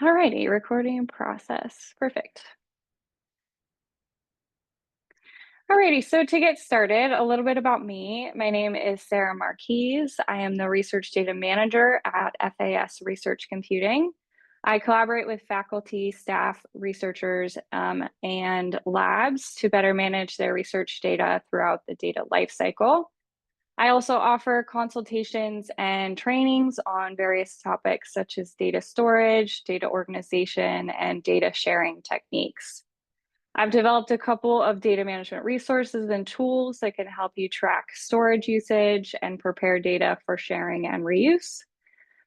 Alrighty, recording process. Perfect. Alrighty, so to get started, a little bit about me. My name is Sarah Marquise. I am the Research Data Manager at FAS Research Computing. I collaborate with faculty, staff, researchers, and labs to better manage their research data throughout the data lifecycle. I also offer consultations and trainings on various topics such as data storage, data organization, and data sharing techniques. I've developed a couple of data management resources and tools that can help you track storage usage and prepare data for sharing and reuse.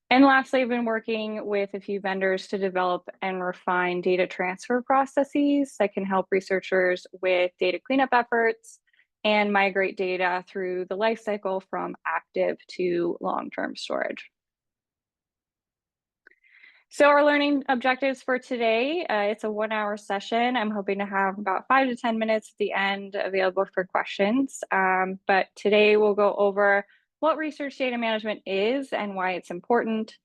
And lastly, I've been working with a few vendors to develop and refine data transfer processes that can help researchers with data cleanup efforts and migrate data through the lifecycle from active to long-term storage. So our learning objectives for today, it's a 1 hour session. I'm hoping to have about 5 to 10 minutes at the end available for questions. But today we'll go over what research data management is and why it's important,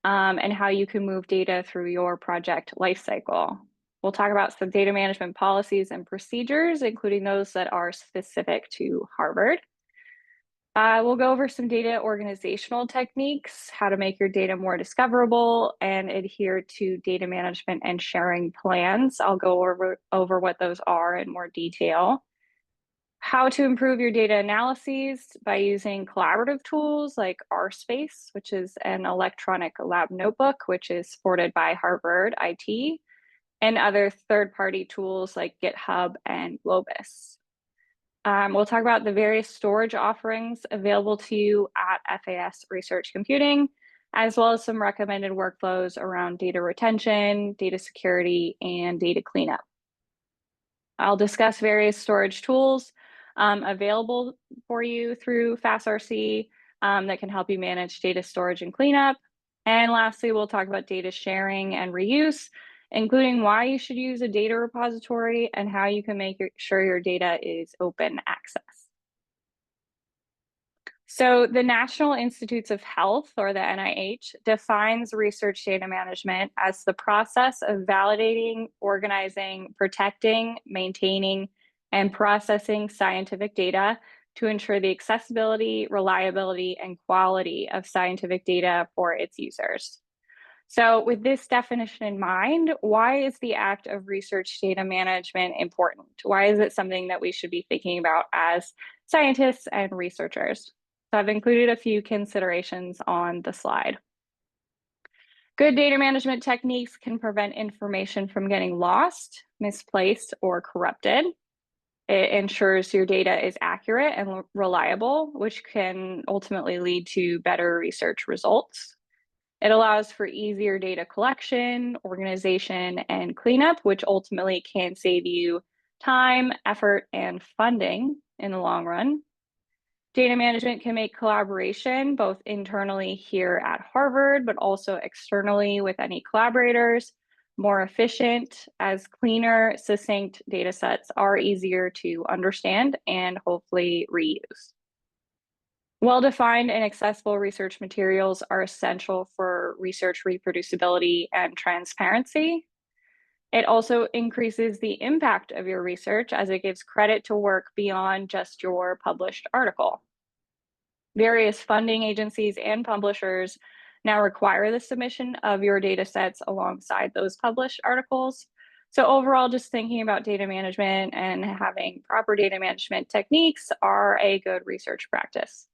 and how you can move data through your project lifecycle. We'll talk about some data management policies and procedures, including those that are specific to Harvard. We'll go over some data organizational techniques, how to make your data more discoverable and adhere to data management and sharing plans. I'll go over what those are in more detail. How to improve your data analyses by using collaborative tools like RSpace, which is an electronic lab notebook, which is supported by Harvard IT, and other third-party tools like GitHub and Globus. We'll talk about the various storage offerings available to you at FAS Research Computing, as well as some recommended workflows around data retention, data security, and data cleanup. I'll discuss various storage tools available for you through FASRC that can help you manage data storage and cleanup. And lastly, we'll talk about data sharing and reuse, including why you should use a data repository and how you can make sure your data is open access. So the National Institutes of Health, or the NIH, defines research data management as the process of validating, organizing, protecting, maintaining, and processing scientific data to ensure the accessibility, reliability, and quality of scientific data for its users. So with this definition in mind, why is the act of research data management important? Why is it something that we should be thinking about as scientists and researchers? So I've included a few considerations on the slide. Good data management techniques can prevent information from getting lost, misplaced, or corrupted. It ensures your data is accurate and reliable, which can ultimately lead to better research results. It allows for easier data collection, organization, and cleanup, which ultimately can save you time, effort, and funding in the long run. Data management can make collaboration both internally here at Harvard, but also externally with any collaborators more efficient, as cleaner, succinct data sets are easier to understand and hopefully reuse. Well-defined and accessible research materials are essential for research reproducibility and transparency. It also increases the impact of your research as it gives credit to work beyond just your published article. Various funding agencies and publishers now require the submission of your data sets alongside those published articles. So overall, just thinking about data management and having proper data management techniques are a good research practice.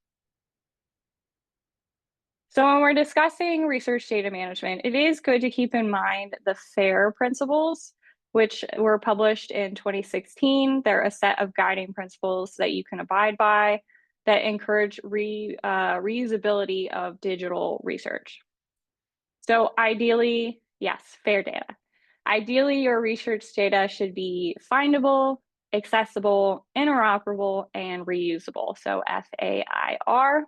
So when we're discussing research data management, it is good to keep in mind the FAIR principles, which were published in 2016. They're a set of guiding principles that you can abide by that encourage reusability of digital research. So ideally, yes, FAIR data. Ideally, your research data should be findable, accessible, interoperable, and reusable. So FAIR.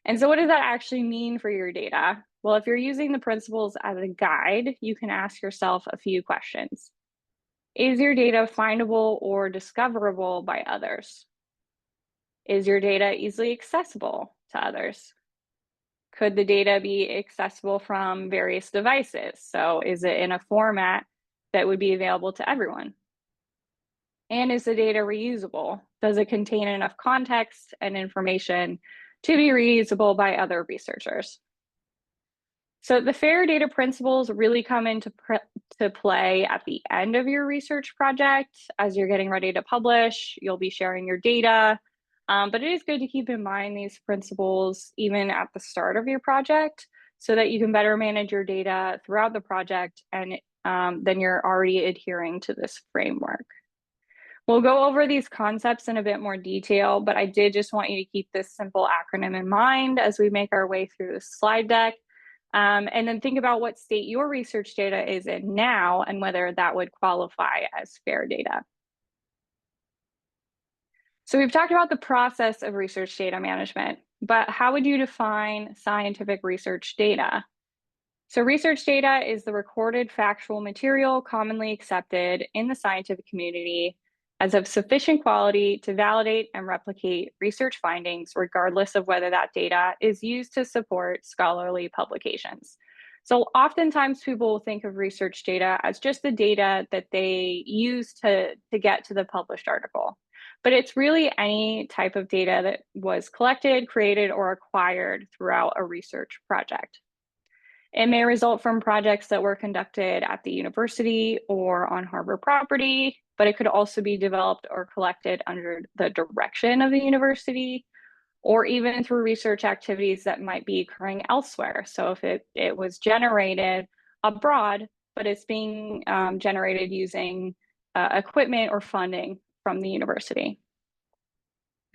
And so what does that actually mean for your data? Well, if you're using the principles as a guide, you can ask yourself a few questions. Is your data findable or discoverable by others? Is your data easily accessible to others? Could the data be accessible from various devices? So is it in a format that would be available to everyone? And is the data reusable? Does it contain enough context and information to be reusable by other researchers? So the fair data principles really come into play at the end of your research project. As you're getting ready to publish, you'll be sharing your data. But it is good to keep in mind these principles even at the start of your project so that you can better manage your data throughout the project, and then you're already adhering to this framework. We'll go over these concepts in a bit more detail, but I did just want you to keep this simple acronym in mind as we make our way through the slide deck. And then think about what state your research data is in now and whether that would qualify as fair data. So we've talked about the process of research data management, but how would you define scientific research data? So research data is the recorded factual material commonly accepted in the scientific community as of sufficient quality to validate and replicate research findings, regardless of whether that data is used to support scholarly publications. So oftentimes people will think of research data as just the data that they use to get to the published article. But it's really any type of data that was collected, created, or acquired throughout a research project. It may result from projects that were conducted at the university or on Harvard property, but it could also be developed or collected under the direction of the university, or even through research activities that might be occurring elsewhere. So if it was generated abroad, but it's being generated using equipment or funding from the university.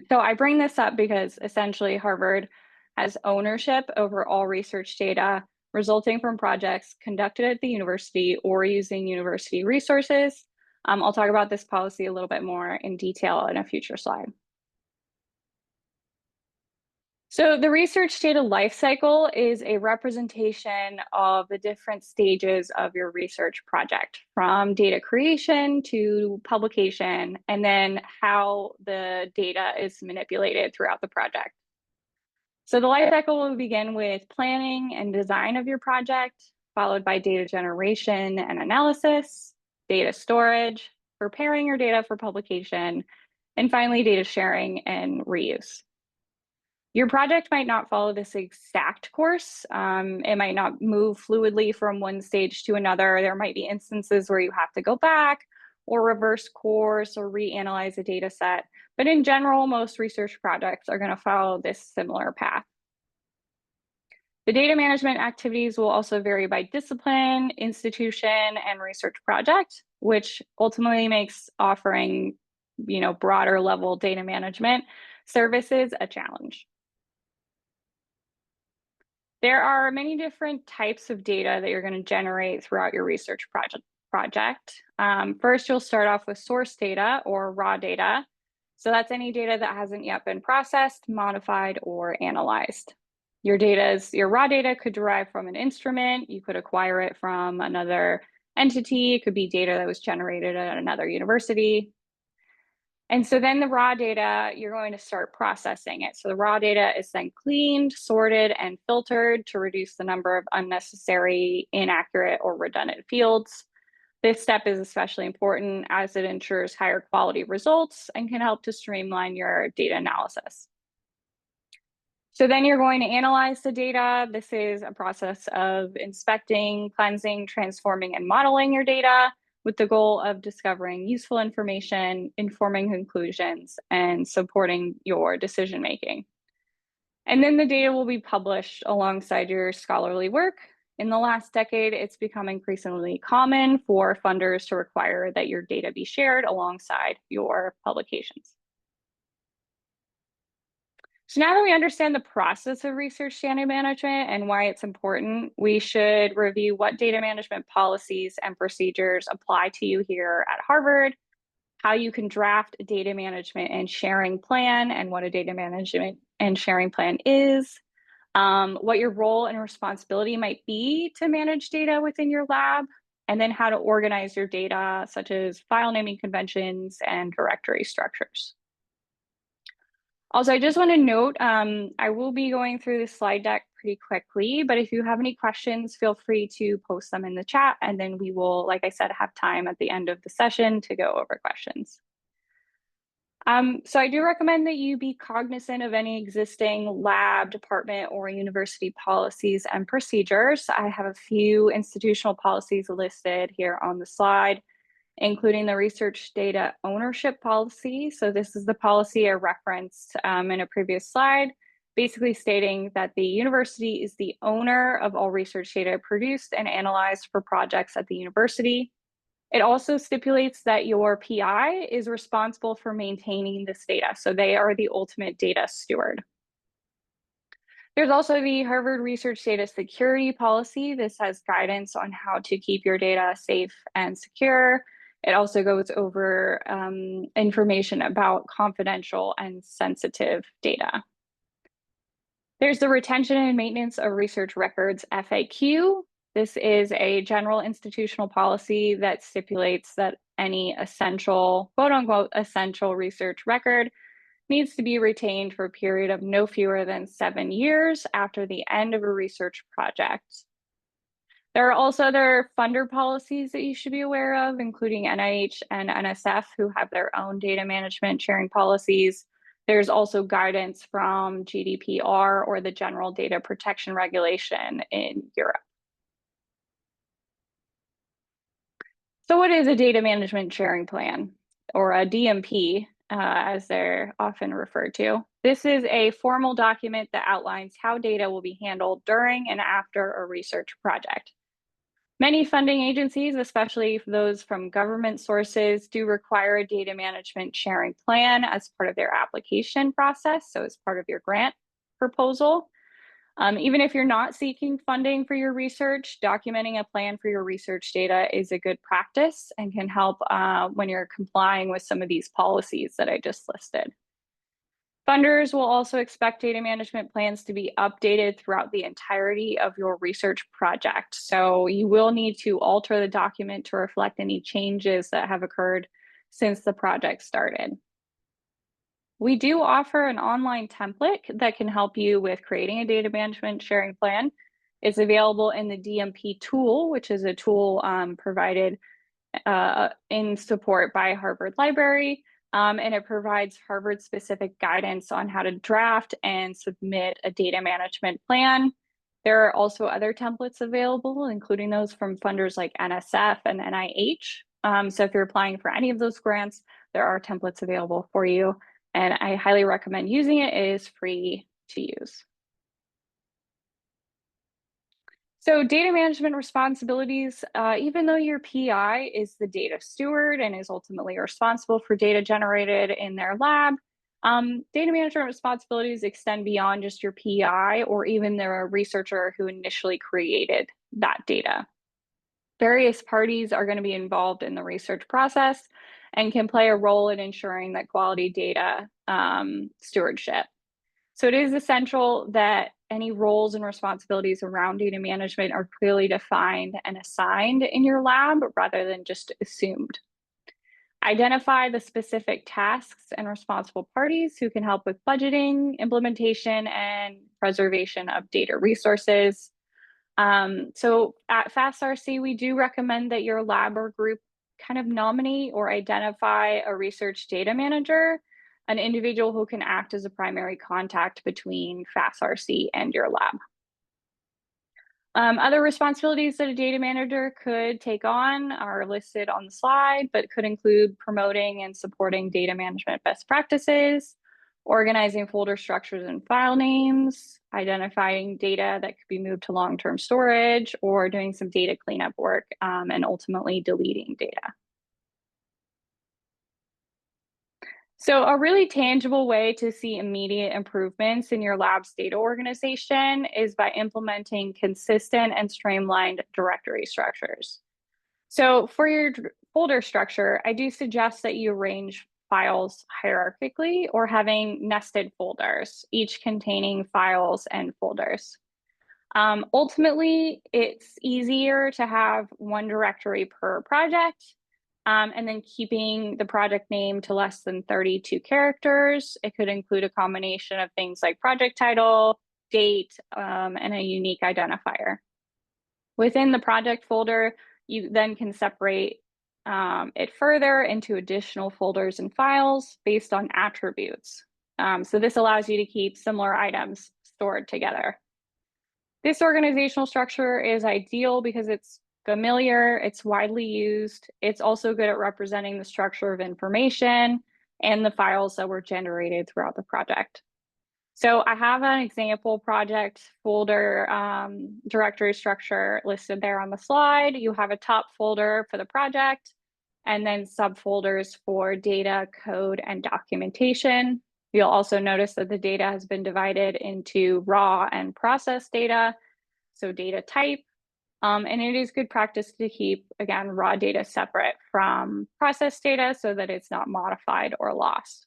So I bring this up because essentially Harvard has ownership over all research data resulting from projects conducted at the university or using university resources. I'll talk about this policy a little bit more in detail in a future slide. So the research data lifecycle is a representation of the different stages of your research project, from data creation to publication, and then how the data is manipulated throughout the project. So the lifecycle will begin with planning and design of your project, followed by data generation and analysis, data storage, preparing your data for publication, and finally data sharing and reuse. Your project might not follow this exact course. It might not move fluidly from one stage to another. There might be instances where you have to go back or reverse course or reanalyze a data set. But in general, most research projects are going to follow this similar path. The data management activities will also vary by discipline, institution, and research project, which ultimately makes offering, broader level data management services a challenge. There are many different types of data that you're going to generate throughout your research project. First, you'll start off with source data or raw data. So that's any data that hasn't yet been processed, modified, or analyzed. Your raw data could derive from an instrument. You could acquire it from another entity. It could be data that was generated at another university. And so then the raw data, you're going to start processing it. So the raw data is then cleaned, sorted, and filtered to reduce the number of unnecessary, inaccurate, or redundant fields. This step is especially important as it ensures higher quality results and can help to streamline your data analysis. So then you're going to analyze the data. This is a process of inspecting, cleansing, transforming, and modeling your data with the goal of discovering useful information, informing conclusions, and supporting your decision making. And then the data will be published alongside your scholarly work. In the last decade, it's become increasingly common for funders to require that your data be shared alongside your publications. So now that we understand the process of research data management and why it's important, we should review what data management policies and procedures apply to you here at Harvard, how you can draft a data management and sharing plan, and what a data management and sharing plan is, what your role and responsibility might be to manage data within your lab, and then how to organize your data, such as file naming conventions and directory structures. Also, I just want to note, I will be going through the slide deck pretty quickly, but if you have any questions, feel free to post them in the chat, and then we will, like I said, have time at the end of the session to go over questions. So I do recommend that you be cognizant of any existing lab, department, or university policies and procedures. I have a few institutional policies listed here on the slide, including the research data ownership policy. So this is the policy I referenced in a previous slide, basically stating that the university is the owner of all research data produced and analyzed for projects at the university. It also stipulates that your PI is responsible for maintaining this data. So they are the ultimate data steward. There's also the Harvard Research Data Security Policy. This has guidance on how to keep your data safe and secure. It also goes over information about confidential and sensitive data. There's the Retention and Maintenance of Research Records FAQ. This is a general institutional policy that stipulates that any essential, quote unquote, essential research record needs to be retained for a period of no fewer than 7 years after the end of a research project. There are also other funder policies that you should be aware of, including NIH and NSF, who have their own data management sharing policies. There's also guidance from GDPR, or the General Data Protection Regulation in Europe. So what is a data management sharing plan, or a DMP, as they're often referred to? This is a formal document that outlines how data will be handled during and after a research project. Many funding agencies, especially those from government sources, do require a data management sharing plan as part of their application process, so as part of your grant proposal. Even if you're not seeking funding for your research, documenting a plan for your research data is a good practice and can help when you're complying with some of these policies that I just listed. Funders will also expect data management plans to be updated throughout the entirety of your research project. So you will need to alter the document to reflect any changes that have occurred since the project started. We do offer an online template that can help you with creating a data management sharing plan. It's available in the DMP tool, which is a tool provided in support by Harvard Library, and it provides Harvard-specific guidance on how to draft and submit a data management plan. There are also other templates available, including those from funders like NSF and NIH. So if you're applying for any of those grants, there are templates available for you, and I highly recommend using it. It is free to use. So data management responsibilities, even though your PI is the data steward and is ultimately responsible for data generated in their lab, data management responsibilities extend beyond just your PI or even the researcher who initially created that data. Various parties are going to be involved in the research process and can play a role in ensuring that quality data stewardship. So it is essential that any roles and responsibilities around data management are clearly defined and assigned in your lab rather than just assumed. Identify the specific tasks and responsible parties who can help with budgeting, implementation, and preservation of data resources. So at FASRC, we do recommend that your lab or group kind of nominate or identify a research data manager, an individual who can act as a primary contact between FASRC and your lab. Other responsibilities that a data manager could take on are listed on the slide, but could include promoting and supporting data management best practices, organizing folder structures and file names, identifying data that could be moved to long-term storage, or doing some data cleanup work, and ultimately deleting data. So a really tangible way to see immediate improvements in your lab's data organization is by implementing consistent and streamlined directory structures. So for your folder structure, I do suggest that you arrange files hierarchically or having nested folders, each containing files and folders. Ultimately, it's easier to have one directory per project, and then keeping the project name to less than 32 characters. It could include a combination of things like project title, date, and a unique identifier. Within the project folder, you then can separate it further into additional folders and files based on attributes. So this allows you to keep similar items stored together. This organizational structure is ideal because it's familiar, it's widely used, it's also good at representing the structure of information and the files that were generated throughout the project. So I have an example project folder directory structure listed there on the slide. You have a top folder for the project and then subfolders for data, code, and documentation. You'll also notice that the data has been divided into raw and processed data, so data type. And it is good practice to keep, again, raw data separate from processed data so that it's not modified or lost.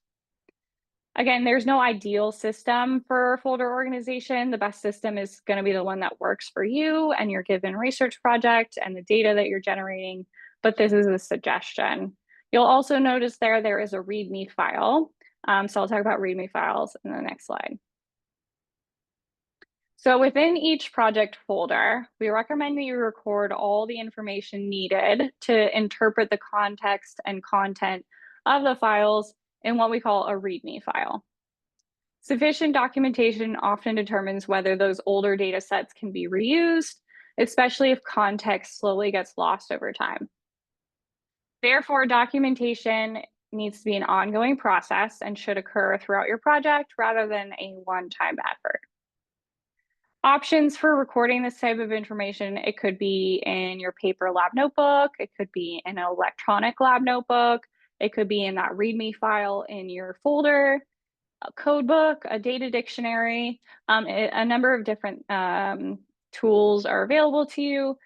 Again, there's no ideal system for folder organization. The best system is going to be the one that works for you and your given research project and the data that you're generating, but this is a suggestion. You'll also notice there is a README file. So I'll talk about README files in the next slide. So within each project folder, we recommend that you record all the information needed to interpret the context and content of the files in what we call a README file. Sufficient documentation often determines whether those older data sets can be reused, especially if context slowly gets lost over time. Therefore, documentation needs to be an ongoing process and should occur throughout your project rather than a one-time effort. Options for recording this type of information, it could be in your paper lab notebook, it could be in an electronic lab notebook, it could be in that README file in your folder, a code book, a data dictionary, a number of different tools are available to you,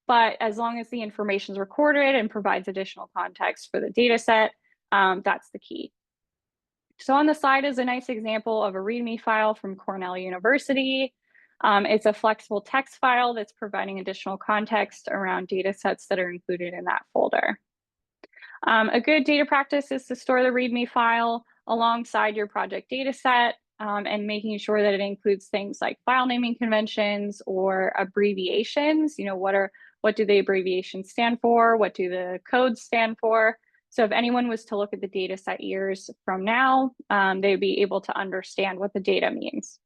but as long as the information is recorded and provides additional context for the data set, that's the key. So on the slide is a nice example of a README file from Cornell University. It's a flexible text file that's providing additional context around data sets that are included in that folder. A good data practice is to store the README file alongside your project data set and making sure that it includes things like file naming conventions or abbreviations. You know, what do the abbreviations stand for? What do the codes stand for? So if anyone was to look at the data set years from now, they'd be able to understand what the data means.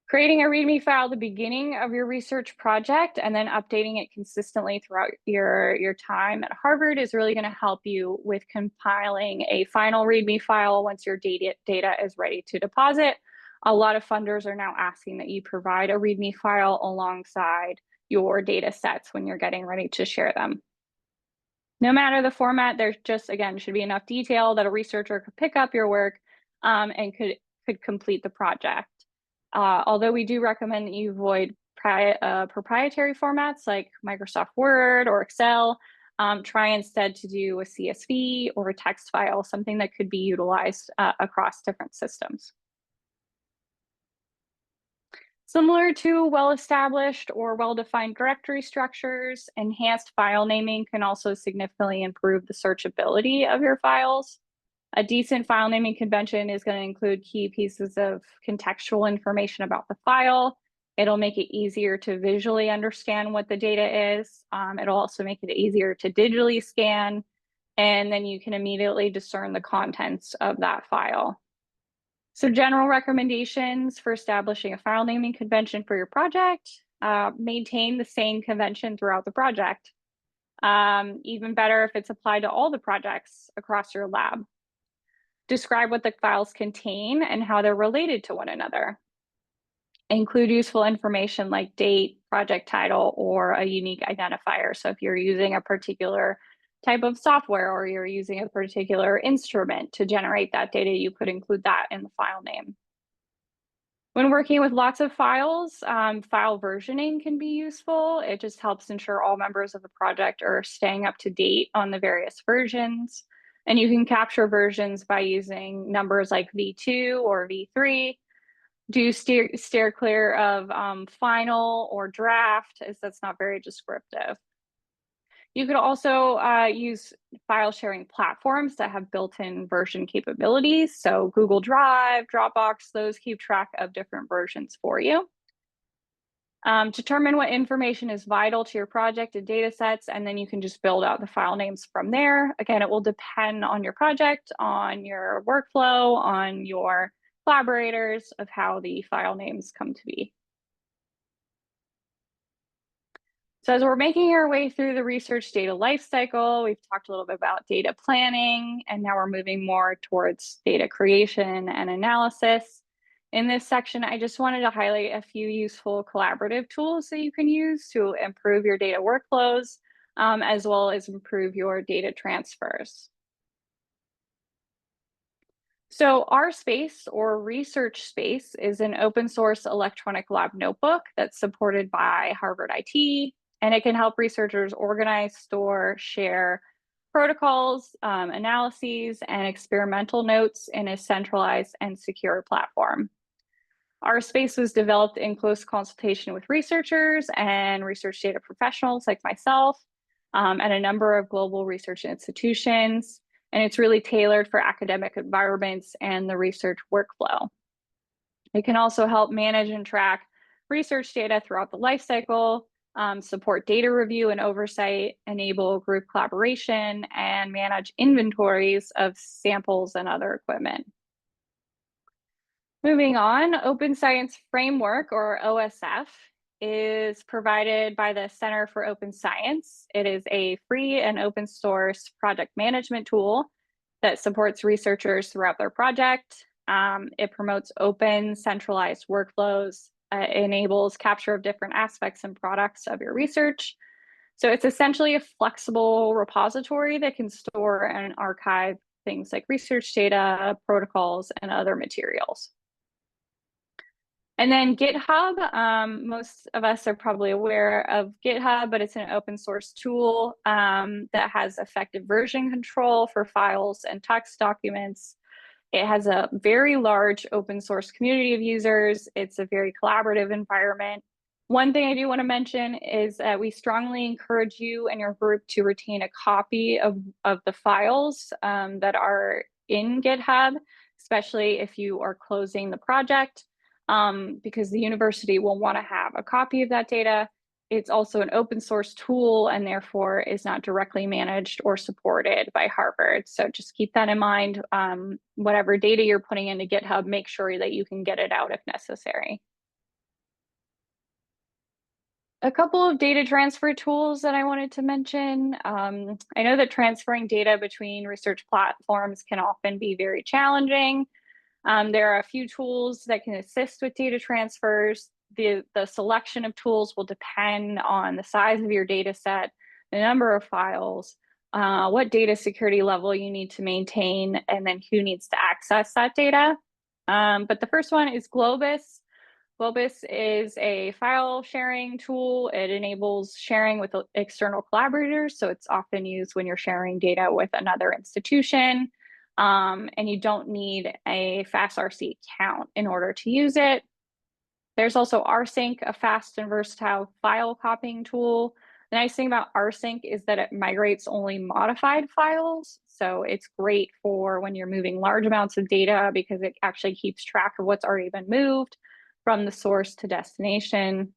Creating a README file at the beginning of your research project and then updating it consistently throughout your time at Harvard is really going to help you with compiling a final README file once your data is ready to deposit. A lot of funders are now asking that you provide a README file alongside your data sets when you're getting ready to share them. No matter the format, there just, again, should be enough detail that a researcher could pick up your work and could complete the project. Although we do recommend that you avoid proprietary formats like Microsoft Word or Excel, try instead to do a CSV or a text file, something that could be utilized across different systems. Similar to well-established or well-defined directory structures, enhanced file naming can also significantly improve the searchability of your files. A decent file naming convention is going to include key pieces of contextual information about the file. It'll make it easier to visually understand what the data is. It'll also make it easier to digitally scan, and then you can immediately discern the contents of that file. So general recommendations for establishing a file naming convention for your project: maintain the same convention throughout the project. Even better if it's applied to all the projects across your lab. Describe what the files contain and how they're related to one another. Include useful information like date, project title, or a unique identifier. So if you're using a particular type of software or you're using a particular instrument to generate that data, you could include that in the file name. When working with lots of files, file versioning can be useful. It just helps ensure all members of the project are staying up to date on the various versions. And you can capture versions by using numbers like V2 or V3. Do steer clear of final or draft, as that's not very descriptive. You could also use file sharing platforms that have built-in version capabilities. So Google Drive, Dropbox, those keep track of different versions for you. Determine what information is vital to your project and data sets, and then you can just build out the file names from there. Again, it will depend on your project, on your workflow, on your collaborators of how the file names come to be. So as we're making our way through the research data lifecycle, we've talked a little bit about data planning, and now we're moving more towards data creation and analysis. In this section, I just wanted to highlight a few useful collaborative tools that you can use to improve your data workflows, as well as improve your data transfers. So RSpace, or Research Space, is an open source electronic lab notebook that's supported by Harvard IT, and it can help researchers organize, store, share protocols, analyses, and experimental notes in a centralized and secure platform. RSpace was developed in close consultation with researchers and research data professionals like myself at a number of global research institutions. And it's really tailored for academic environments and the research workflow. It can also help manage and track research data throughout the life cycle, support data review and oversight, enable group collaboration, and manage inventories of samples and other equipment. Moving on, Open Science Framework, or OSF, is provided by the Center for Open Science. It is a free and open source project management tool that supports researchers throughout their project. It promotes open, centralized workflows, enables capture of different aspects and products of your research. So it's essentially a flexible repository that can store and archive things like research data, protocols, and other materials. And then GitHub, most of us are probably aware of GitHub, but it's an open source tool that has effective version control for files and text documents. It has a very large open source community of users. It's a very collaborative environment. One thing I do want to mention is that we strongly encourage you and your group to retain a copy of the files that are in GitHub, especially if you are closing the project. Because the university will want to have a copy of that data. It's also an open source tool and therefore is not directly managed or supported by Harvard. So just keep that in mind. Whatever data you're putting into GitHub, make sure that you can get it out if necessary. A couple of data transfer tools that I wanted to mention. I know that transferring data between research platforms can often be very challenging. There are a few tools that can assist with data transfers. The selection of tools will depend on the size of your data set, the number of files, what data security level you need to maintain, and then who needs to access that data. But the first one is Globus. Globus is a file sharing tool. It enables sharing with external collaborators, so it's often used when you're sharing data with another institution. And you don't need a FASRC account in order to use it. There's also rsync, a fast and versatile file copying tool. The nice thing about rsync is that it migrates only modified files. So it's great for when you're moving large amounts of data because it actually keeps track of what's already been moved from the source to destination.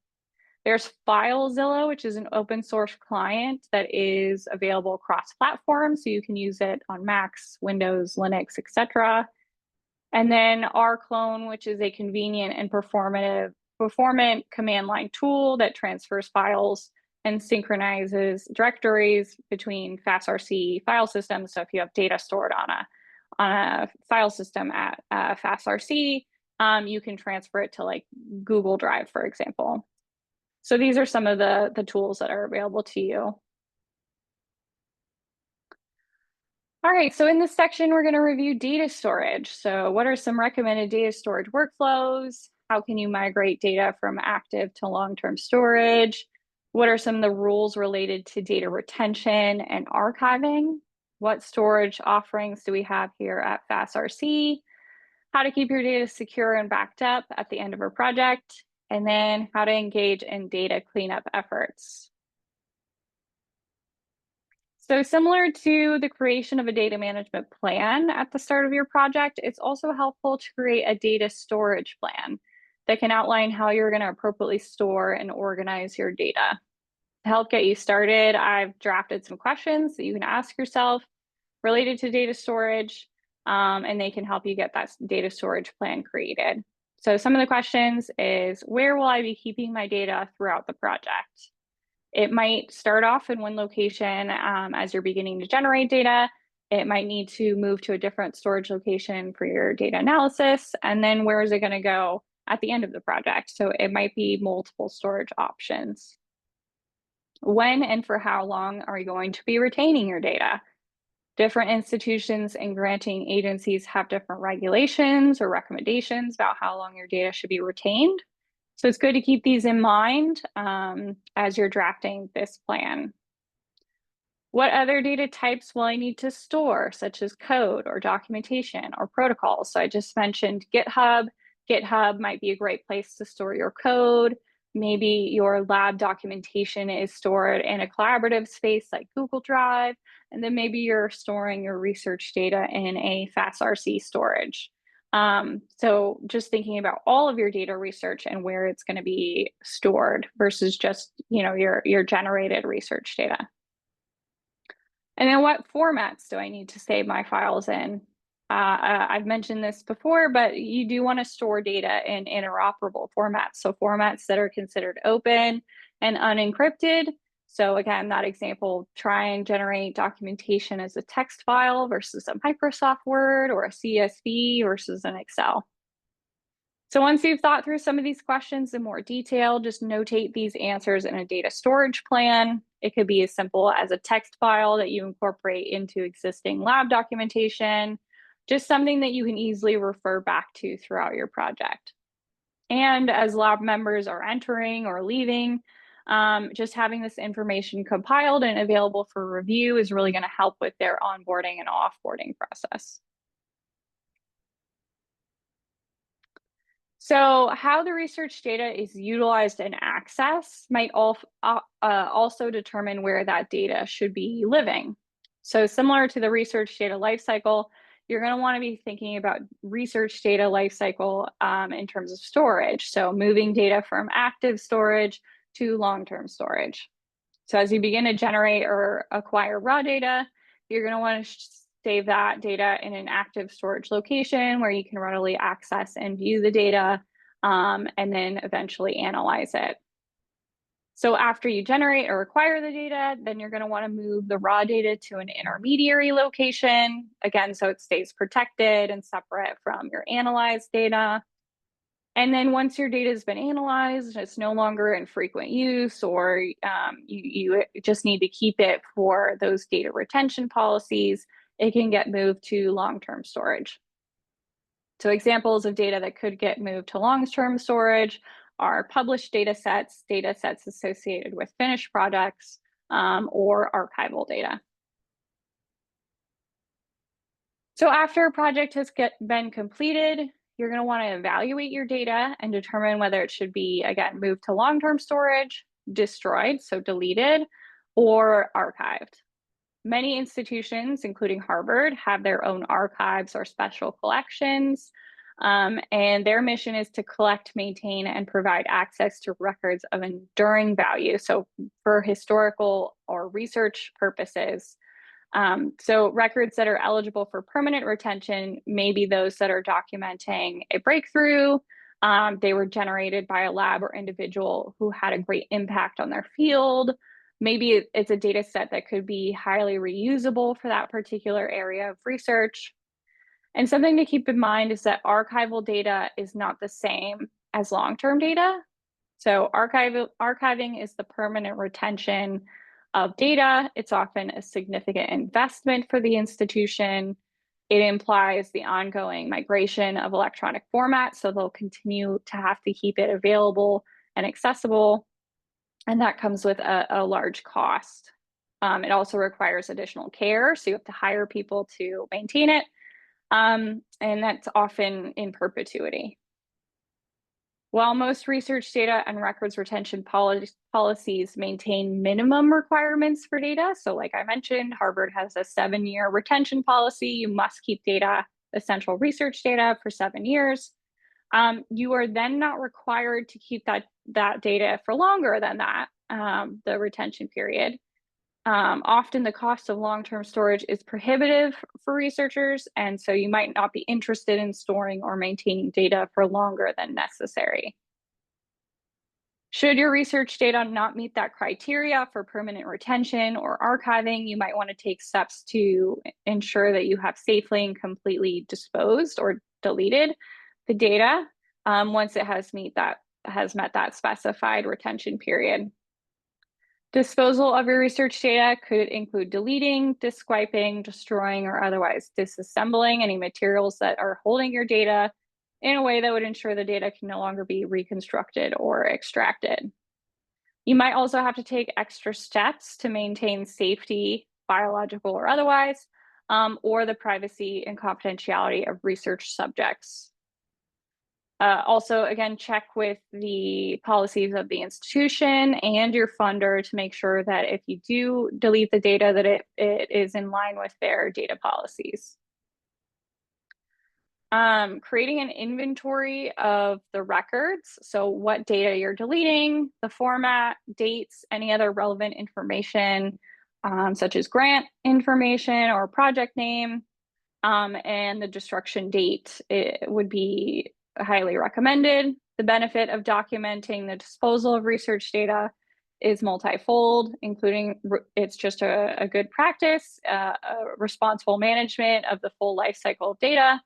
There's FileZilla, which is an open source client that is available across platforms. So you can use it on Macs, Windows, Linux, etc. And then rclone, which is a convenient and performant command line tool that transfers files and synchronizes directories between FASRC file systems. So if you have data stored on a file system at FASRC, you can transfer it to like Google Drive, for example. So these are some of the tools that are available to you. All right, so in this section, we're going to review data storage. So what are some recommended data storage workflows? How can you migrate data from active to long-term storage? What are some of the rules related to data retention and archiving? What storage offerings do we have here at FASRC? How to keep your data secure and backed up at the end of a project, and then how to engage in data cleanup efforts. So similar to the creation of a data management plan at the start of your project, it's also helpful to create a data storage plan that can outline how you're going to appropriately store and organize your data. To help get you started, I've drafted some questions that you can ask yourself related to data storage, and they can help you get that data storage plan created. So some of the questions is, where will I be keeping my data throughout the project? It might start off in one location as you're beginning to generate data. It might need to move to a different storage location for your data analysis. And then where is it going to go at the end of the project? So it might be multiple storage options. When and for how long are you going to be retaining your data? Different institutions and granting agencies have different regulations or recommendations about how long your data should be retained. So it's good to keep these in mind as you're drafting this plan. What other data types will I need to store, such as code or documentation or protocols? So I just mentioned GitHub. GitHub might be a great place to store your code. Maybe your lab documentation is stored in a collaborative space like Google Drive, and then maybe you're storing your research data in a FASRC storage. So just thinking about all of your data research and where it's going to be stored versus just, your generated research data. And then what formats do I need to save my files in? I've mentioned this before, but you do want to store data in interoperable formats. So formats that are considered open and unencrypted. So again, that example, try and generate documentation as a text file versus a Microsoft Word, or a CSV versus an Excel. So once you've thought through some of these questions in more detail, just notate these answers in a data storage plan. It could be as simple as a text file that you incorporate into existing lab documentation, just something that you can easily refer back to throughout your project. And as lab members are entering or leaving, just having this information compiled and available for review is really going to help with their onboarding and offboarding process. So how the research data is utilized and accessed might also determine where that data should be living. So similar to the research data lifecycle, you're going to want to be thinking about research data lifecycle in terms of storage. So moving data from active storage to long-term storage. So as you begin to generate or acquire raw data, you're going to want to save that data in an active storage location where you can readily access and view the data, and then eventually analyze it. So after you generate or acquire the data, then you're going to want to move the raw data to an intermediary location, again, so it stays protected and separate from your analyzed data. And then once your data has been analyzed, it's no longer in frequent use, or you just need to keep it for those data retention policies, it can get moved to long-term storage. So examples of data that could get moved to long-term storage are published data sets associated with finished products, or archival data. So after a project has been completed, you're going to want to evaluate your data and determine whether it should be, again, moved to long-term storage, destroyed, so deleted, or archived. Many institutions, including Harvard, have their own archives or special collections, and their mission is to collect, maintain, and provide access to records of enduring value. So for historical or research purposes, so records that are eligible for permanent retention may be those that are documenting a breakthrough. They were generated by a lab or individual who had a great impact on their field. Maybe it's a data set that could be highly reusable for that particular area of research. And something to keep in mind is that archival data is not the same as long-term data. So archiving is the permanent retention of data. It's often a significant investment for the institution. It implies the ongoing migration of electronic formats, so they'll continue to have to keep it available and accessible, and that comes with a large cost. It also requires additional care, so you have to hire people to maintain it, and that's often in perpetuity. While most research data and records retention policies maintain minimum requirements for data, so like I mentioned, Harvard has a 7-year retention policy. You must keep data, essential research data, for 7 years. You are then not required to keep that data for longer than that, the retention period. Often the cost of long-term storage is prohibitive for researchers, and so you might not be interested in storing or maintaining data for longer than necessary. Should your research data not meet that criteria for permanent retention or archiving, you might want to take steps to ensure that you have safely and completely disposed or deleted the data once it has met that specified retention period. Disposal of your research data could include deleting, diskwiping, destroying, or otherwise disassembling any materials that are holding your data in a way that would ensure the data can no longer be reconstructed or extracted. You might also have to take extra steps to maintain safety, biological or otherwise, or the privacy and confidentiality of research subjects. Also, again, check with the policies of the institution and your funder to make sure that if you do delete the data, that it is in line with their data policies. Creating an inventory of the records, so what data you're deleting, the format, dates, any other relevant information, such as grant information or project name, and the destruction date, it would be highly recommended. The benefit of documenting the disposal of research data is multifold, including it's just a good practice, a responsible management of the full life cycle of data,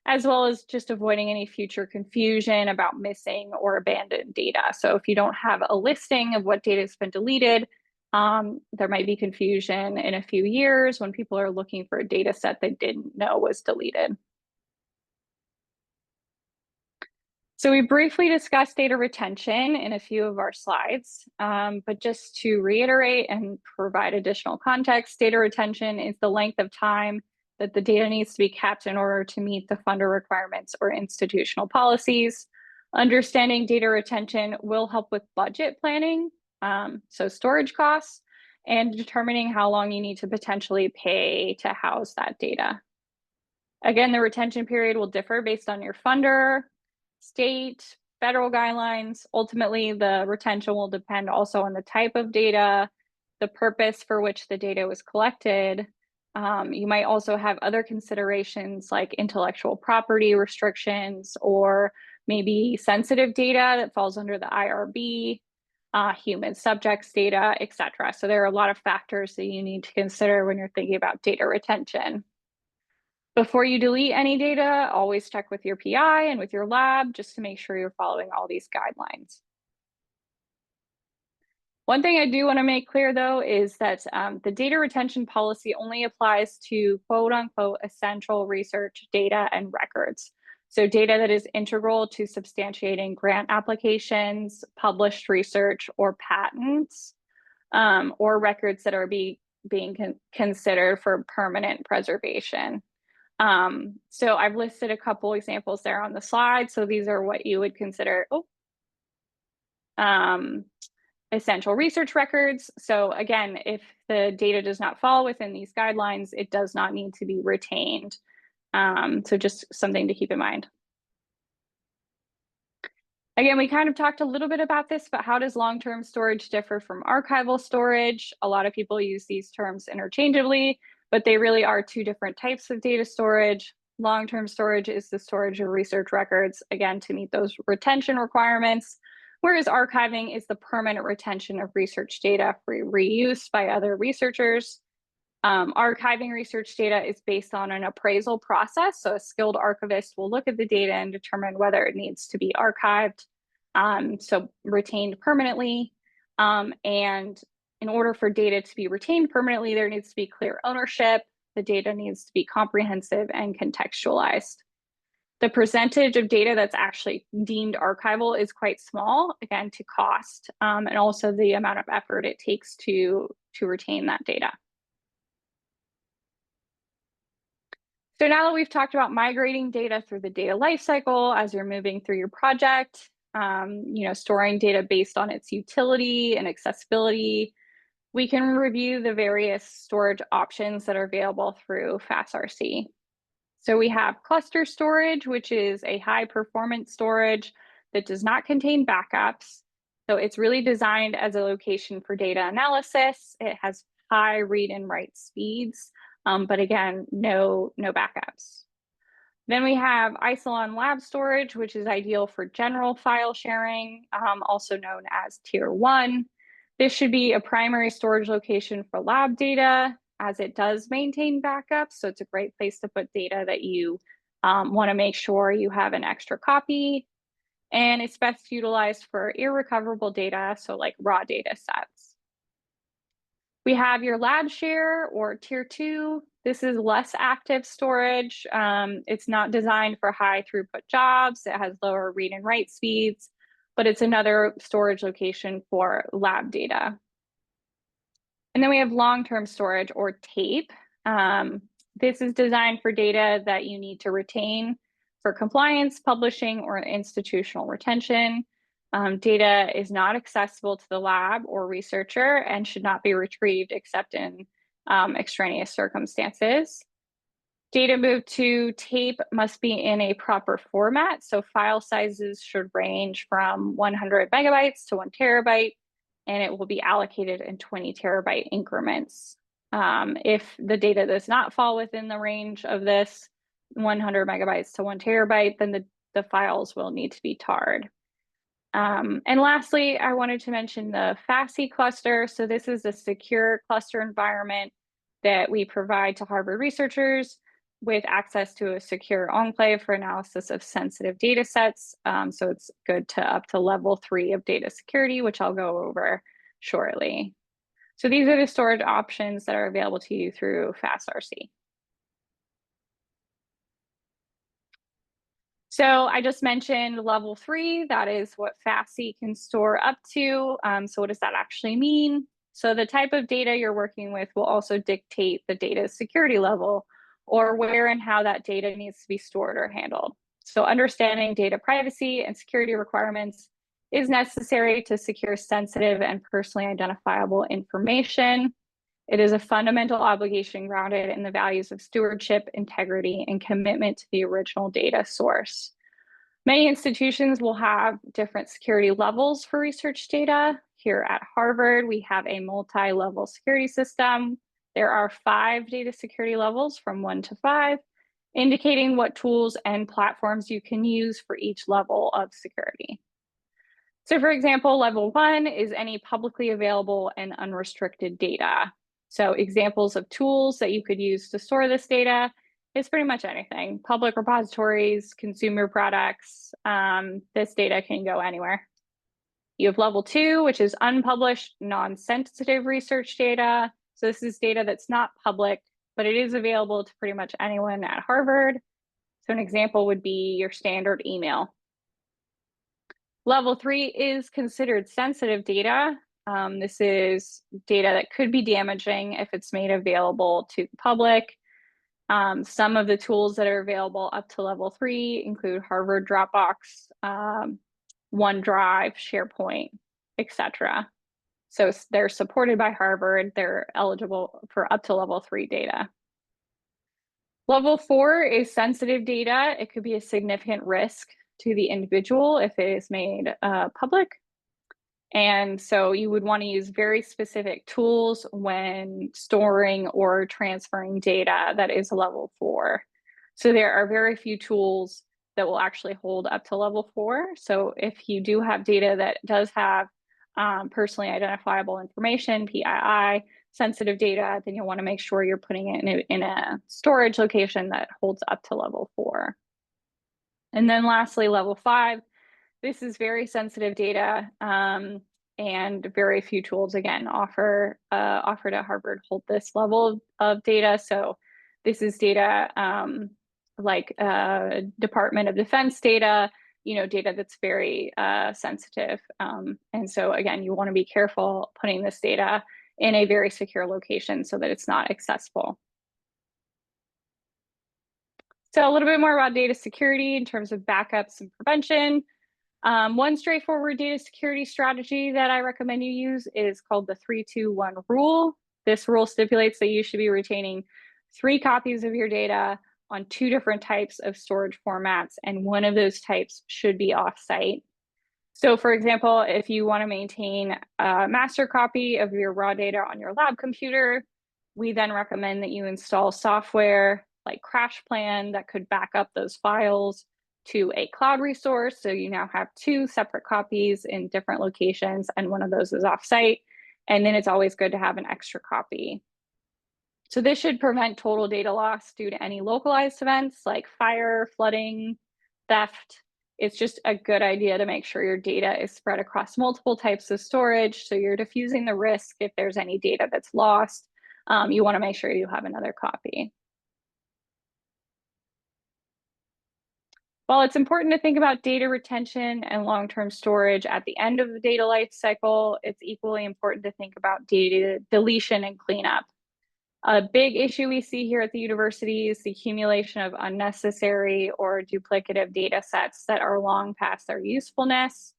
as well as just avoiding any future confusion about missing or abandoned data. So if you don't have a listing of what data has been deleted, there might be confusion in a few years when people are looking for a data set they didn't know was deleted. So we briefly discussed data retention in a few of our slides, but just to reiterate and provide additional context, data retention is the length of time that the data needs to be kept in order to meet the funder requirements or institutional policies. Understanding data retention will help with budget planning, so storage costs, and determining how long you need to potentially pay to house that data. Again, the retention period will differ based on your funder, state, federal guidelines. Ultimately, the retention will depend also on the type of data, the purpose for which the data was collected. You might also have other considerations like intellectual property restrictions or maybe sensitive data that falls under the IRB, human subjects data, etc. So there are a lot of factors that you need to consider when you're thinking about data retention. Before you delete any data, always check with your PI and with your lab just to make sure you're following all these guidelines. One thing I do want to make clear, though, is that the data retention policy only applies to quote unquote essential research data and records. So data that is integral to substantiating grant applications, published research, or patents, or records that are being considered for permanent preservation. So I've listed a couple examples there on the slide. So these are what you would consider essential research records. So again, if the data does not fall within these guidelines, it does not need to be retained. So just something to keep in mind. Again, we kind of talked a little bit about this, but how does long-term storage differ from archival storage? A lot of people use these terms interchangeably, but they really are two different types of data storage. Long-term storage is the storage of research records, again, to meet those retention requirements, whereas archiving is the permanent retention of research data for reuse by other researchers. Archiving research data is based on an appraisal process. So a skilled archivist will look at the data and determine whether it needs to be archived, so retained permanently. And in order for data to be retained permanently, there needs to be clear ownership. The data needs to be comprehensive and contextualized. The percentage of data that's actually deemed archival is quite small, again, to cost, and also the amount of effort it takes to retain that data. So now that we've talked about migrating data through the data lifecycle as you're moving through your project, storing data based on its utility and accessibility. We can review the various storage options that are available through FASRC. So we have cluster storage, which is a high performance storage that does not contain backups. So it's really designed as a location for data analysis. It has high read and write speeds, but again, no backups. Then we have Isilon Lab Storage, which is ideal for general file sharing, also known as Tier 1. This should be a primary storage location for lab data, as it does maintain backups. So it's a great place to put data that you want to make sure you have an extra copy. And it's best utilized for irrecoverable data, so like raw data sets. We have your lab share or Tier 2. This is less active storage. It's not designed for high throughput jobs. It has lower read and write speeds, but it's another storage location for lab data. And then we have long-term storage or tape. This is designed for data that you need to retain for compliance, publishing, or institutional retention. Data is not accessible to the lab or researcher and should not be retrieved except in extraneous circumstances. Data moved to tape must be in a proper format. So file sizes should range from 100 megabytes to 1 terabyte, and it will be allocated in 20 terabyte increments. If the data does not fall within the range of this 100 megabytes to 1 terabyte, then the files will need to be tarred. And lastly, I wanted to mention the FASRC cluster. So this is a secure cluster environment that we provide to Harvard researchers with access to a secure enclave for analysis of sensitive data sets. So it's good to up to level 3 of data security, which I'll go over shortly. So these are the storage options that are available to you through FASRC. So I just mentioned level 3, that is what FASRC can store up to. So what does that actually mean? So the type of data you're working with will also dictate the data security level, or where and how that data needs to be stored or handled. So understanding data privacy and security requirements is necessary to secure sensitive and personally identifiable information. It is a fundamental obligation grounded in the values of stewardship, integrity, and commitment to the original data source. Many institutions will have different security levels for research data. Here at Harvard, we have a multi-level security system. There are 5 data security levels from 1 to 5, indicating what tools and platforms you can use for each level of security. So for example, level 1 is any publicly available and unrestricted data. So examples of tools that you could use to store this data is pretty much anything. Public repositories, consumer products, this data can go anywhere. You have level 2, which is unpublished, non-sensitive research data. So this is data that's not public, but it is available to pretty much anyone at Harvard. So an example would be your standard email. Level 3 is considered sensitive data. This is data that could be damaging if it's made available to the public. Some of the tools that are available up to level 3 include Harvard Dropbox, OneDrive, SharePoint, etc. So they're supported by Harvard. They're eligible for up to level 3 data. Level 4 is sensitive data. It could be a significant risk to the individual if it is made public. And so you would want to use very specific tools when storing or transferring data that is level 4. So there are very few tools that will actually hold up to level 4. So if you do have data that does have personally identifiable information, PII, sensitive data, then you'll want to make sure you're putting it in a storage location that holds up to level 4. And then lastly, level 5. This is very sensitive data, and very few tools, again, offered at Harvard hold this level of data. So this is data like Department of Defense data, data that's very sensitive. And so again, you want to be careful putting this data in a very secure location so that it's not accessible. So a little bit more about data security in terms of backups and prevention. One straightforward data security strategy that I recommend you use is called the 3-2-1 rule. This rule stipulates that you should be retaining 3 copies of your data on 2 different types of storage formats, and one of those types should be offsite. So for example, if you want to maintain a master copy of your raw data on your lab computer, we then recommend that you install software like CrashPlan that could back up those files to a cloud resource. So you now have 2 separate copies in different locations, and one of those is offsite. And then it's always good to have an extra copy. So this should prevent total data loss due to any localized events like fire, flooding, theft. It's just a good idea to make sure your data is spread across multiple types of storage, so you're diffusing the risk if there's any data that's lost. You want to make sure you have another copy. While it's important to think about data retention and long-term storage at the end of the data life cycle, it's equally important to think about data deletion and cleanup. A big issue we see here at the university is the accumulation of unnecessary or duplicative data sets that are long past their usefulness.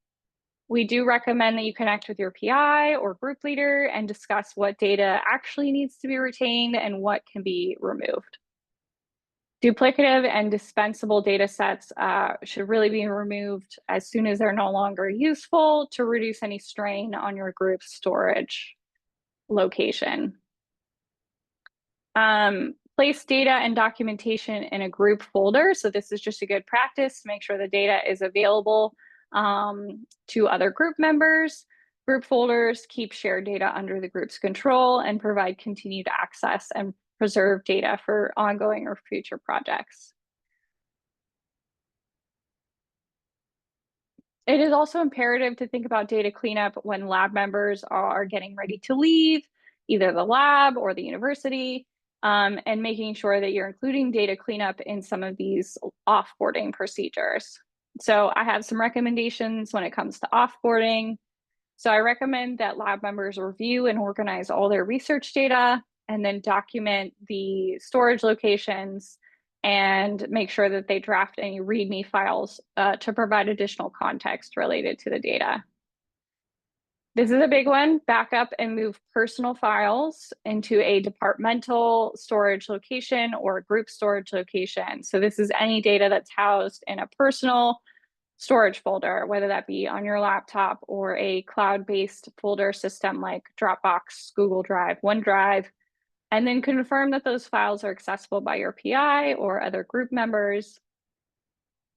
We do recommend that you connect with your PI or group leader and discuss what data actually needs to be retained and what can be removed. Duplicative and dispensable data sets should really be removed as soon as they're no longer useful to reduce any strain on your group's storage location. Place data and documentation in a group folder. So this is just a good practice to make sure the data is available to other group members. Group folders keep shared data under the group's control and provide continued access and preserve data for ongoing or future projects. It is also imperative to think about data cleanup when lab members are getting ready to leave, either the lab or the university, and making sure that you're including data cleanup in some of these offboarding procedures. So I have some recommendations when it comes to offboarding. So I recommend that lab members review and organize all their research data and then document the storage locations and make sure that they draft any README files to provide additional context related to the data. This is a big one. Back up and move personal files into a departmental storage location or a group storage location. So this is any data that's housed in a personal storage folder, whether that be on your laptop or a cloud-based folder system like Dropbox, Google Drive, OneDrive, and then confirm that those files are accessible by your PI or other group members.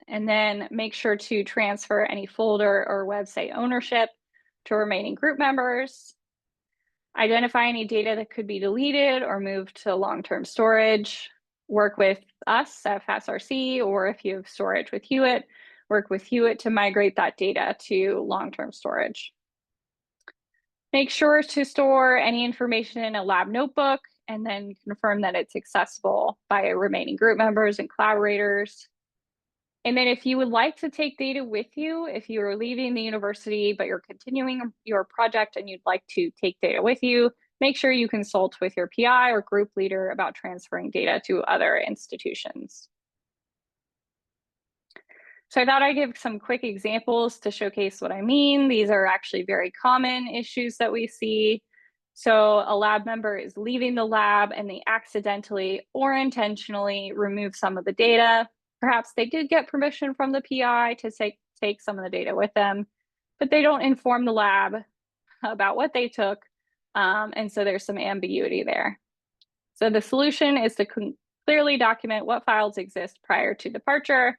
And then make sure to transfer any folder or website ownership to remaining group members. Identify any data that could be deleted or moved to long-term storage. Work with us at FASRC, or if you have storage with Hewitt, work with Hewitt to migrate that data to long-term storage. Make sure to store any information in a lab notebook and then confirm that it's accessible by remaining group members and collaborators. And then if you would like to take data with you, if you're leaving the university, but you're continuing your project and you'd like to take data with you, make sure you consult with your PI or group leader about transferring data to other institutions. So I thought I'd give some quick examples to showcase what I mean. These are actually very common issues that we see. So a lab member is leaving the lab and they accidentally or intentionally remove some of the data. Perhaps they did get permission from the PI to take some of the data with them, but they don't inform the lab about what they took. And so there's some ambiguity there. So the solution is to clearly document what files exist prior to departure,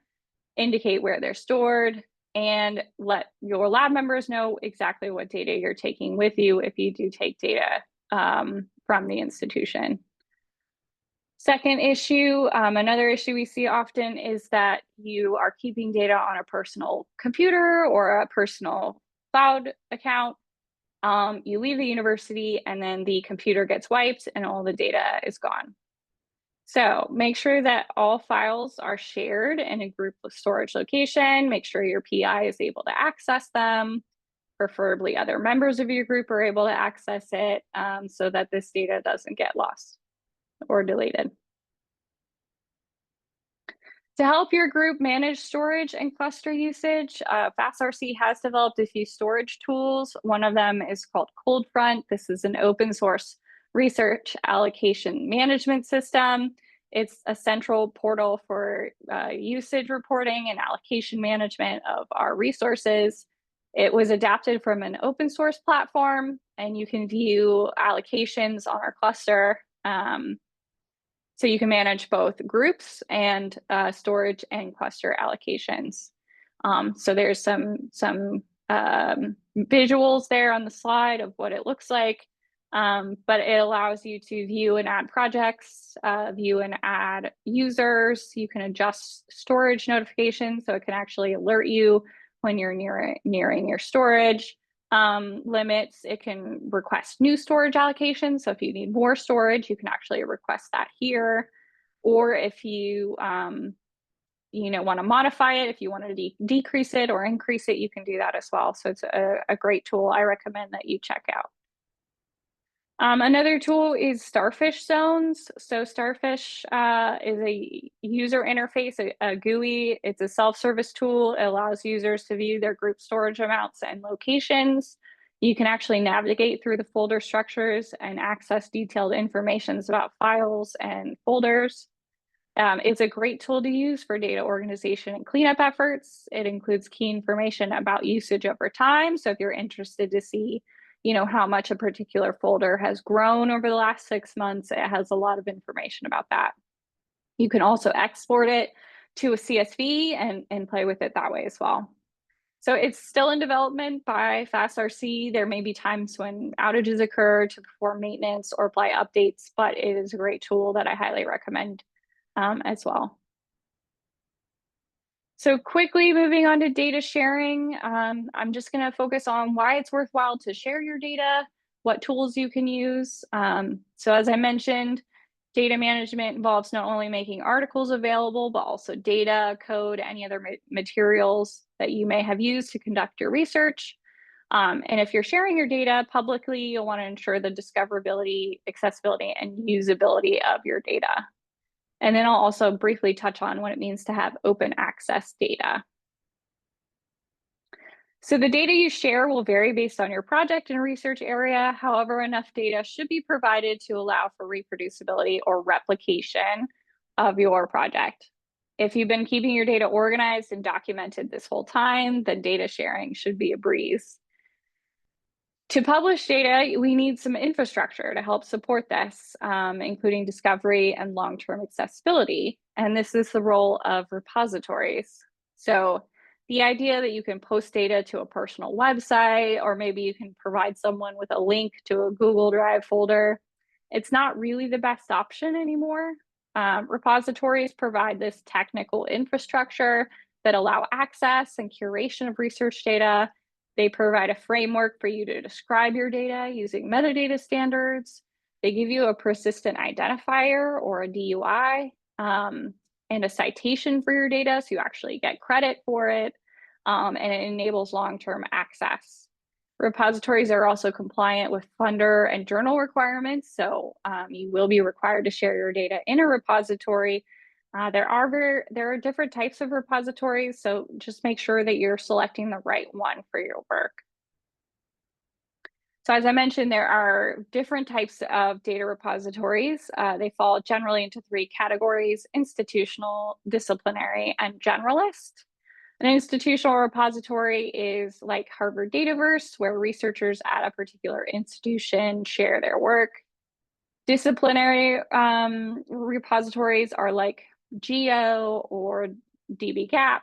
indicate where they're stored, and let your lab members know exactly what data you're taking with you if you do take data from the institution. Second issue, another issue we see often is that you are keeping data on a personal computer or a personal cloud account. You leave the university and then the computer gets wiped and all the data is gone. So make sure that all files are shared in a group storage location. Make sure your PI is able to access them. Preferably other members of your group are able to access it so that this data doesn't get lost or deleted. To help your group manage storage and cluster usage, FASRC has developed a few storage tools. One of them is called ColdFront. This is an open source research allocation management system. It's a central portal for usage reporting and allocation management of our resources. It was adapted from an open source platform, and you can view allocations on our cluster. So you can manage both groups and storage and cluster allocations. So there's some visuals there on the slide of what it looks like, but it allows you to view and add projects, view and add users. You can adjust storage notifications, so it can actually alert you when you're nearing your storage limits. It can request new storage allocations. So if you need more storage, you can actually request that here. Or if you want to modify it, if you want to decrease it or increase it, you can do that as well. So it's a great tool. I recommend that you check out. Another tool is Starfish Zones. So Starfish is a user interface, a GUI. It's a self-service tool. It allows users to view their group storage amounts and locations. You can actually navigate through the folder structures and access detailed information about files and folders. It's a great tool to use for data organization and cleanup efforts. It includes key information about usage over time. So if you're interested to see how much a particular folder has grown over the last 6 months, it has a lot of information about that. You can also export it to a CSV and play with it that way as well. So it's still in development by FASRC. There may be times when outages occur to perform maintenance or apply updates, but it is a great tool that I highly recommend as well. So quickly moving on to data sharing, I'm just going to focus on why it's worthwhile to share your data, what tools you can use. So as I mentioned, data management involves not only making articles available, but also data, code, any other materials that you may have used to conduct your research. And if you're sharing your data publicly, you'll want to ensure the discoverability, accessibility, and usability of your data. And then I'll also briefly touch on what it means to have open access data. So the data you share will vary based on your project and research area. However, enough data should be provided to allow for reproducibility or replication of your project. If you've been keeping your data organized and documented this whole time, then data sharing should be a breeze. To publish data, we need some infrastructure to help support this, including discovery and long-term accessibility. And this is the role of repositories. So the idea that you can post data to a personal website, or maybe you can provide someone with a link to a Google Drive folder, it's not really the best option anymore. Repositories provide this technical infrastructure that allow access and curation of research data. They provide a framework for you to describe your data using metadata standards. They give you a persistent identifier or a DUI and a citation for your data, so you actually get credit for it, and it enables long-term access. Repositories are also compliant with funder and journal requirements, so you will be required to share your data in a repository. There are different types of repositories, so just make sure that you're selecting the right one for your work. So as I mentioned, there are different types of data repositories. They fall generally into 3 categories: institutional, disciplinary, and generalist. An institutional repository is like Harvard Dataverse, where researchers at a particular institution share their work. Disciplinary repositories are like Geo or dbGaP.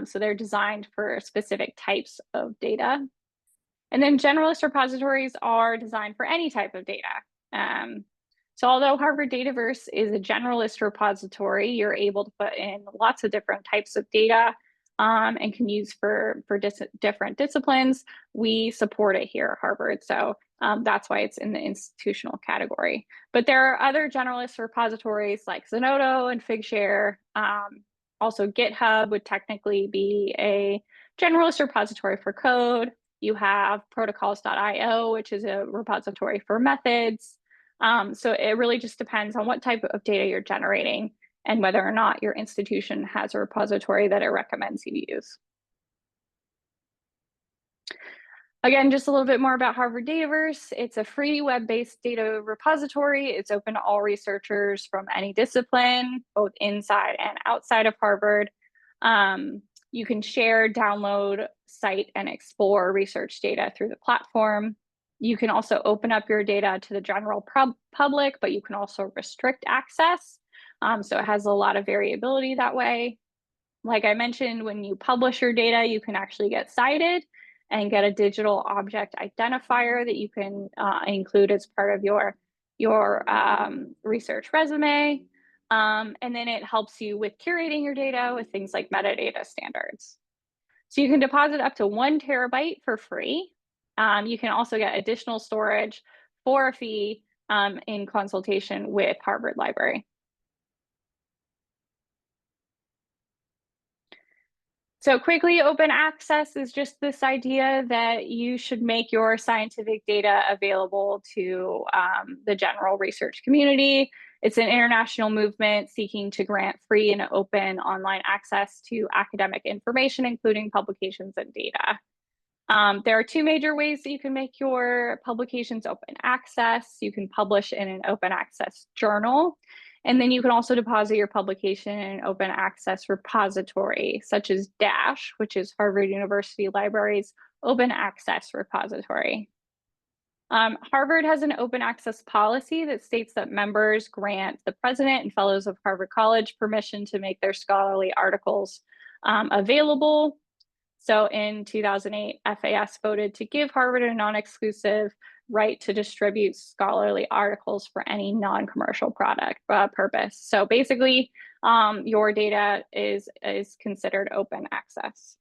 So they're designed for specific types of data. And then generalist repositories are designed for any type of data. So although Harvard Dataverse is a generalist repository, you're able to put in lots of different types of data and can use for different disciplines. We support it here at Harvard, so that's why it's in the institutional category. But there are other generalist repositories like Zenodo and Figshare. Also, GitHub would technically be a generalist repository for code. You have protocols.io, which is a repository for methods. So it really just depends on what type of data you're generating and whether or not your institution has a repository that it recommends you use. Again, just a little bit more about Harvard Dataverse. It's a free web-based data repository. It's open to all researchers from any discipline, both inside and outside of Harvard. You can share, download, cite, and explore research data through the platform. You can also open up your data to the general public, but you can also restrict access. So it has a lot of variability that way. Like I mentioned, when you publish your data, you can actually get cited and get a digital object identifier that you can include as part of your research resume. And then it helps you with curating your data with things like metadata standards. So you can deposit up to 1 terabyte for free. You can also get additional storage for a fee in consultation with Harvard Library. So quickly, open access is just this idea that you should make your scientific data available to the general research community. It's an international movement seeking to grant free and open online access to academic information, including publications and data. There are 2 major ways that you can make your publications open access. You can publish in an open access journal, and then you can also deposit your publication in an open access repository, such as DASH, which is Harvard University Library's open access repository. Harvard has an open access policy that states that members grant the president and fellows of Harvard College permission to make their scholarly articles available. So in 2008, FAS voted to give Harvard a non-exclusive right to distribute scholarly articles for any non-commercial purpose. So basically, your data is considered open access.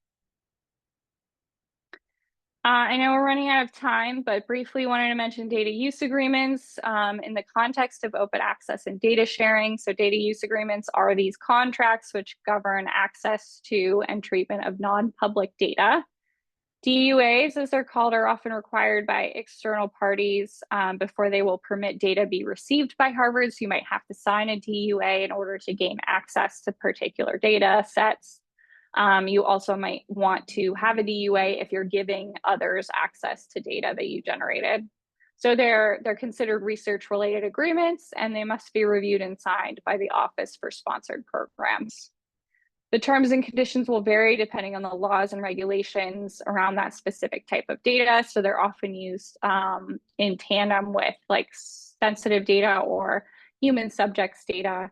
I know we're running out of time, but briefly wanted to mention data use agreements in the context of open access and data sharing. So data use agreements are these contracts which govern access to and treatment of non-public data. DUAs, as they're called, are often required by external parties before they will permit data be received by Harvard. So you might have to sign a DUA in order to gain access to particular data sets. You also might want to have a DUA if you're giving others access to data that you generated. So they're considered research-related agreements, and they must be reviewed and signed by the Office for Sponsored Programs. The terms and conditions will vary depending on the laws and regulations around that specific type of data. So they're often used in tandem with like sensitive data or human subjects data.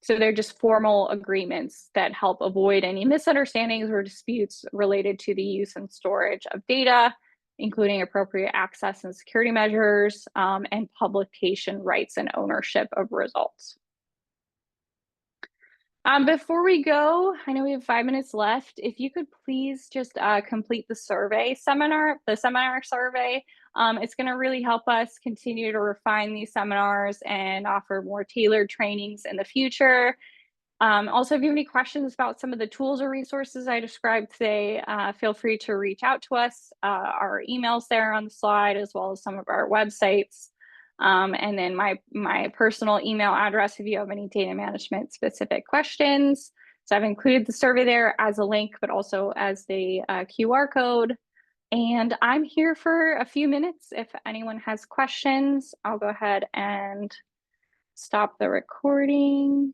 So they're just formal agreements that help avoid any misunderstandings or disputes related to the use and storage of data, including appropriate access and security measures, and publication rights and ownership of results. Before we go, I know we have 5 minutes left. If you could please just complete the seminar survey. It's going to really help us continue to refine these seminars and offer more tailored trainings in the future. Also, if you have any questions about some of the tools or resources I described today, feel free to reach out to us. Our email's there on the slide, as well as some of our websites. And then my personal email address if you have any data management specific questions. So I've included the survey there as a link, but also as the QR code. And I'm here for a few minutes. If anyone has questions, I'll go ahead and stop the recording.